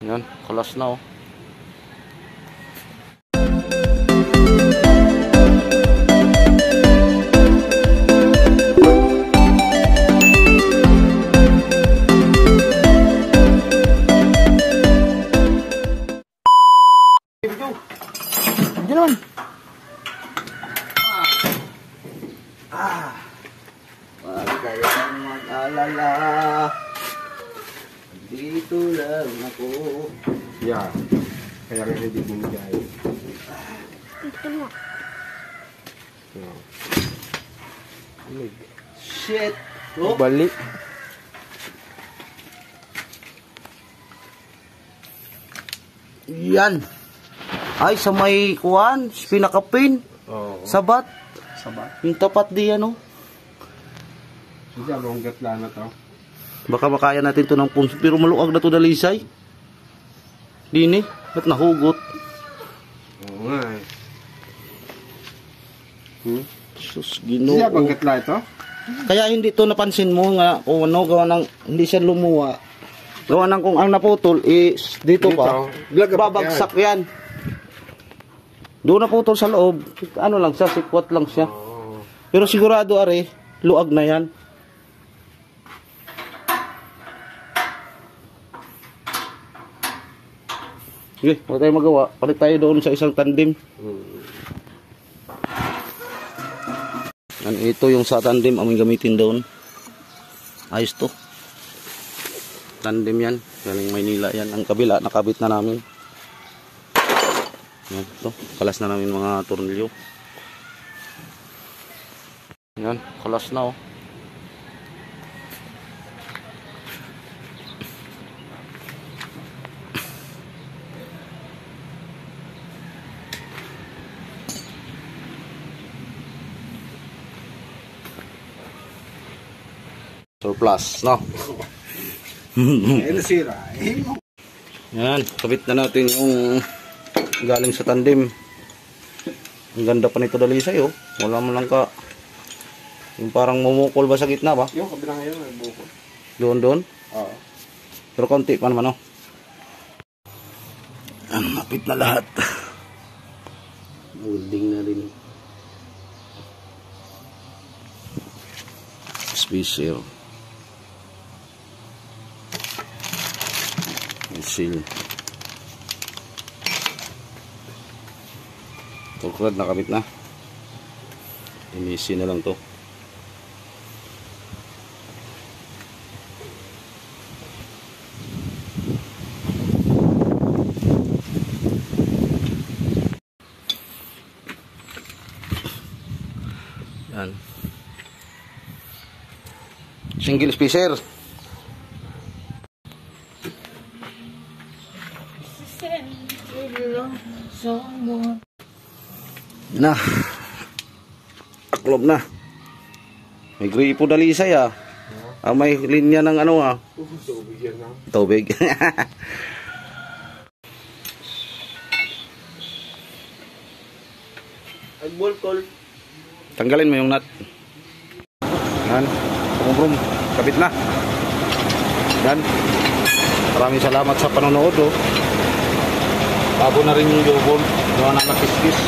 Yan, kalas na oh. Hindi naman. Wag kayong mag-alala. Dito lang ako. Yeah. Kaya nga hindi binigay. Ito mo. Shit. Oh. Balik. Yan. Ay, sa may kuwan, pinakapin. Oo. Sabat. Sabat. Yung tapat di ano. Hindi, longgat lang na to. Baka makaya natin to ng punso. Pero maluag na to dalisay. Dini. Ba't nahugot? Oo nga eh. Sus, Hindi, Ginoo. longgat lang ito. Kaya hindi to napansin mo nga kung ano, gawa ng hindi siya lumuwa. Gawa ng kung ang naputol is dito pa. Babagsak yan. Doon naputol sa loob. Ano lang siya, sikwat lang siya. Oo. Pero sigurado are, luag na yan. Okay, wala tayong magawa. Palit tayo doon sa isang tandem. Yan, ito yung sa tandem aming gamitin doon. Ayos to. Tandem yan. Galing Maynila yan. Ang kabila, nakabit na namin. Yan, ito. Kalas na namin mga tornilyo. Yan, kalas na oh. Surplus, no? Eh, nasira. Yan, kabit na natin yung galing sa tandem. Ang ganda pa nito dalisay, oh. Wala mo lang ka. Yung parang mumukol ba sa gitna ba? Yung kabila ngayon, nagbuko. Doon. Oo. Pero konti pa naman, oh. Mapit na lahat. Welding na rin. Special. Seal. Torklad nakabit na. Inisi na lang to. Yan. Single spacer. Na. Aklob na. May gripo dalisay ah. May linya ng ano ah. Tubig yan na. Tubig. Tanggalin mo yung nut. Yan. Brum. Kabit na. Yan. Maraming salamat sa panonood oh. Bago na rin yung yobon. Gawa na nakis-kis.